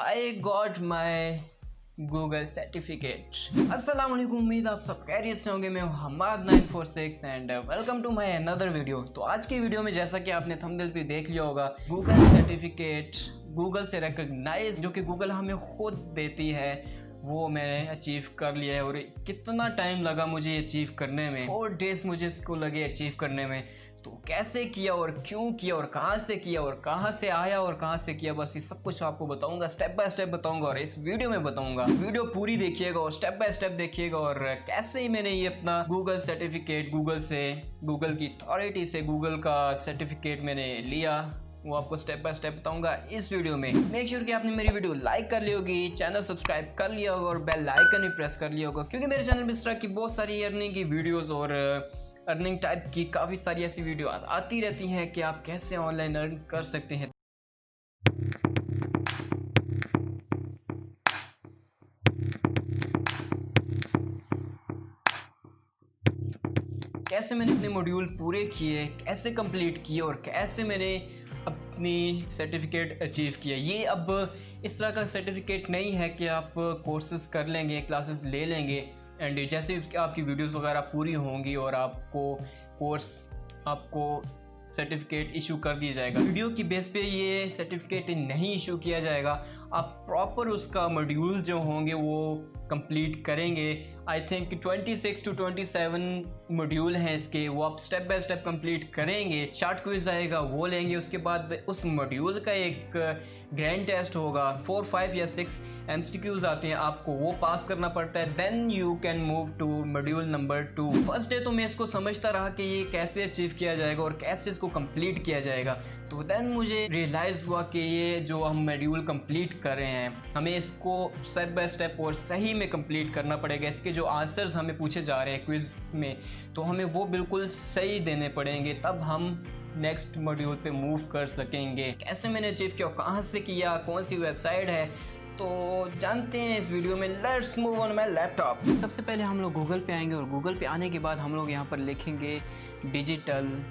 I got my Google certificate. अस्सलाम वालेकुम, उम्मीद आप सब खैरियत से होंगे। मैं हूं Hammad 946 and welcome to my another video. तो आज की वीडियो में जैसा कि आपने थंबनेल पे देख लिया होगा, गूगल सर्टिफिकेट, गूगल से रिकॉग्नाइज जो कि गूगल हमें खुद देती है, वो मैंने अचीव कर लिया है। और कितना टाइम लगा मुझे अचीव करने में, 4 डेज़ मुझे इसको लगे अचीव करने में। तो कैसे किया और क्यों किया और कहाँ से किया और कहाँ से आया और कहाँ से किया, बस ये सब कुछ आपको बताऊंगा, स्टेप बाय स्टेप बताऊंगा और इस वीडियो में बताऊंगा। वीडियो पूरी देखिएगा और स्टेप बाय स्टेप देखिएगा और कैसे ही मैंने ये अपना गूगल सर्टिफिकेट, गूगल से, गूगल की अथॉरिटी से गूगल का सर्टिफिकेट मैंने लिया, वो आपको स्टेप बाय स्टेप बताऊंगा इस वीडियो में। मेक श्योर कि आपने मेरी वीडियो लाइक कर ली होगी, चैनल सब्सक्राइब कर लिया होगा और बेल आइकन भी प्रेस कर लिया होगा, क्योंकि मेरे चैनल में इस तरह की बहुत सारी अर्निंग की वीडियोस और अर्निंग टाइप की काफ़ी सारी ऐसी वीडियो आती रहती हैं कि आप कैसे ऑनलाइन अर्न कर सकते हैं। कैसे मैंने अपने मॉड्यूल पूरे किए, कैसे कंप्लीट किए और कैसे मैंने अपनी सर्टिफिकेट अचीव किया। ये अब इस तरह का सर्टिफिकेट नहीं है कि आप कोर्सेज कर लेंगे, क्लासेस ले लेंगे एंड जैसे आपकी वीडियोस वगैरह पूरी होंगी और आपको सर्टिफिकेट इशू कर दिया जाएगा। वीडियो की बेस पे ये सर्टिफिकेट नहीं इशू किया जाएगा। आप प्रॉपर उसका मॉड्यूल्स जो होंगे वो कंप्लीट करेंगे। आई थिंक 26 to 27 मॉड्यूल हैं इसके, वो आप स्टेप बाय स्टेप कंप्लीट करेंगे। शॉर्ट क्विज आएगा, वो लेंगे। उसके बाद उस मॉड्यूल का एक ग्रैंड टेस्ट होगा, 4, 5 या 6 MCQs आते हैं, आपको वो पास करना पड़ता है। Then you can move to module number 2। First day तो मैं इसको समझता रहा कि ये कैसे अचीव किया जाएगा और कैसे इसको कंप्लीट किया जाएगा। तो देन मुझे रियलाइज़ हुआ कि ये जो हम मॉड्यूल कंप्लीट कर रहे हैं, हमें इसको स्टेप बाय स्टेप और सही में कंप्लीट करना पड़ेगा। इसके जो आंसर्स हमें पूछे जा रहे हैं क्विज में, तो हमें वो बिल्कुल सही देने पड़ेंगे, तब हम नेक्स्ट मॉड्यूल पे मूव कर सकेंगे। कैसे मैंने अचीव किया, कहाँ से किया, कौन सी वेबसाइट है, तो जानते हैं इस वीडियो में। Let's move on my laptop. सबसे पहले हम लोग गूगल पे आएंगे और गूगल पे आने के बाद हम लोग यहाँ पर लिखेंगे डिजिटल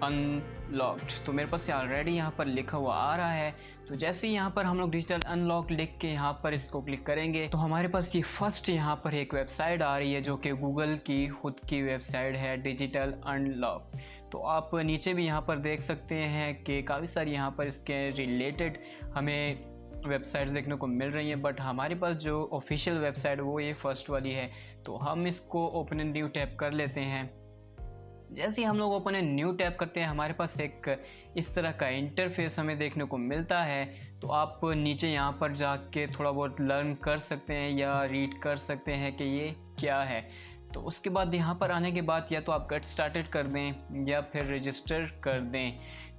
अनलॉक्ड। तो मेरे पास ऑलरेडी यहाँ पर लिखा हुआ आ रहा है। तो जैसे ही यहाँ पर हम लोग डिजिटल अनलॉक लिख के यहाँ पर इसको क्लिक करेंगे तो हमारे पास ये फर्स्ट यहाँ पर एक वेबसाइट आ रही है जो कि गूगल की खुद की वेबसाइट है, डिजिटल अनलॉक। तो आप नीचे भी यहाँ पर देख सकते हैं कि काफ़ी सारी यहाँ पर इसके रिलेटेड हमें वेबसाइट देखने को मिल रही है, बट हमारे पास जो ऑफिशियल वेबसाइट वो ये फर्स्ट वाली है। तो हम इसको ओपन इन न्यू टैब कर लेते हैं। जैसे ही हम लोग ओपन इन न्यू टैब करते हैं, हमारे पास एक इस तरह का इंटरफेस हमें देखने को मिलता है। तो आप नीचे यहाँ पर जाके थोड़ा बहुत लर्न कर सकते हैं या रीड कर सकते हैं कि ये क्या है। तो उसके बाद यहाँ पर आने के बाद या तो आप गेट स्टार्टेड कर दें या फिर रजिस्टर कर दें।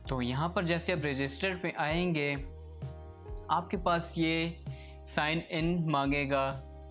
तो यहाँ पर जैसे आप रजिस्टर पे आएंगे, आपके पास ये साइन इन मांगेगा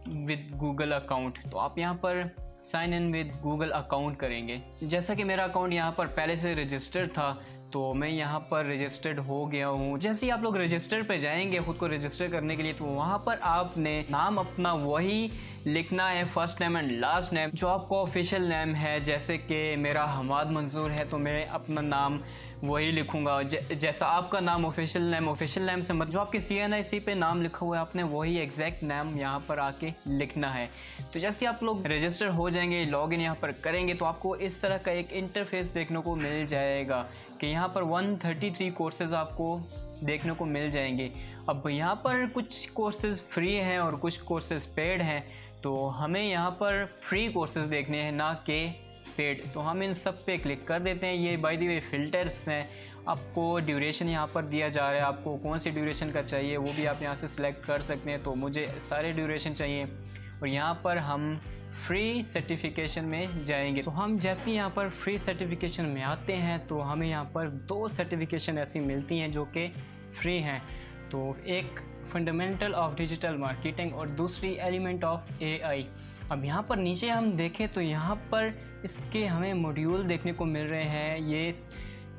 विद गूगल अकाउंट। तो आप यहाँ पर sign in with Google account करेंगे। जैसा कि मेरा अकाउंट यहाँ पर पहले से रजिस्टर्ड था, तो मैं यहाँ पर रजिस्टर्ड हो गया हूँ। जैसे ही आप लोग रजिस्टर पे जाएंगे खुद को रजिस्टर करने के लिए, तो वहाँ पर आपने नाम अपना वही लिखना है, first name and last name, जो आपका ऑफिशियल नेम है। जैसे कि मेरा हमाद मंजूर है तो मैं अपना नाम वही लिखूंगा। जैसा आपका नाम ऑफिशियल नेम से जो आपके CNIC पे नाम लिखा हुआ है, आपने वही एग्जैक्ट नाम यहाँ पर आके लिखना है। तो जैसे आप लोग रजिस्टर हो जाएंगे, लॉगिन यहाँ पर करेंगे, तो आपको इस तरह का एक इंटरफेस देखने को मिल जाएगा कि यहाँ पर 133 कोर्सेज आपको देखने को मिल जाएंगे। अब यहाँ पर कुछ कोर्सेज फ्री हैं और कुछ कोर्सेज पेड हैं। तो हमें यहाँ पर फ्री कोर्सेज देखने हैं, ना कि पेड। तो हम इन सब पे क्लिक कर देते हैं। ये बाय द वे फिल्टर्स हैं, आपको ड्यूरेशन यहाँ पर दिया जा रहा है, आपको कौन सी ड्यूरेशन का चाहिए वो भी आप यहाँ से सिलेक्ट कर सकते हैं। तो मुझे सारे ड्यूरेशन चाहिए और यहाँ पर हम फ्री सर्टिफिकेशन में जाएंगे। तो हम जैसे यहाँ पर फ्री सर्टिफिकेशन में आते हैं तो हमें यहाँ पर 2 सर्टिफिकेशन ऐसी मिलती हैं जो कि फ्री हैं। तो एक फंडामेंटल ऑफ डिजिटल मार्केटिंग और दूसरी एलिमेंट ऑफ AI। अब यहाँ पर नीचे हम देखें तो यहाँ पर इसके हमें मॉड्यूल देखने को मिल रहे हैं। ये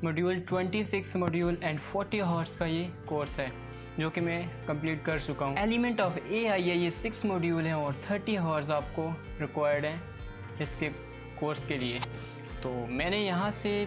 मॉड्यूल 26 मॉड्यूल एंड 40 आवर्स का ये कोर्स है जो कि मैं कंप्लीट कर चुका हूँ। एलिमेंट ऑफ AI है, ये 6 मॉड्यूल हैं और 30 आवर्स आपको रिक्वायर्ड हैं इसके कोर्स के लिए। तो मैंने यहाँ से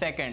2.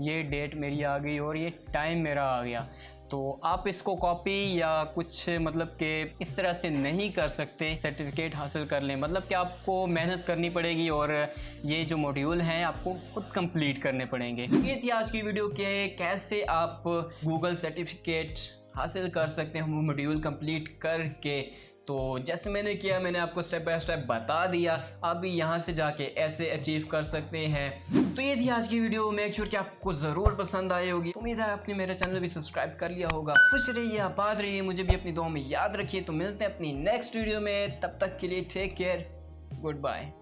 ये डेट मेरी आ गई और ये टाइम मेरा आ गया। तो आप इसको कॉपी या कुछ मतलब कि इस तरह से नहीं कर सकते सर्टिफिकेट हासिल कर लें, मतलब कि आपको मेहनत करनी पड़ेगी और ये जो मॉड्यूल हैं आपको खुद कंप्लीट करने पड़ेंगे। ये थी आज की वीडियो कि कैसे आप गूगल सर्टिफिकेट हासिल कर सकते हैं वो मॉड्यूल कंप्लीट करके। तो जैसे मैंने किया, मैंने आपको स्टेप बाय स्टेप बता दिया, आप भी यहाँ से जाके ऐसे अचीव कर सकते हैं। तो ये थी आज की वीडियो, मेक श्योर कि आपको ज़रूर पसंद आई होगी। उम्मीद है आपने मेरा चैनल भी सब्सक्राइब कर लिया होगा। खुश रहिए, आबाद रहिए, मुझे भी अपनी दुआ में याद रखिए। तो मिलते हैं अपनी नेक्स्ट वीडियो में, तब तक के लिए टेक केयर, गुड बाय।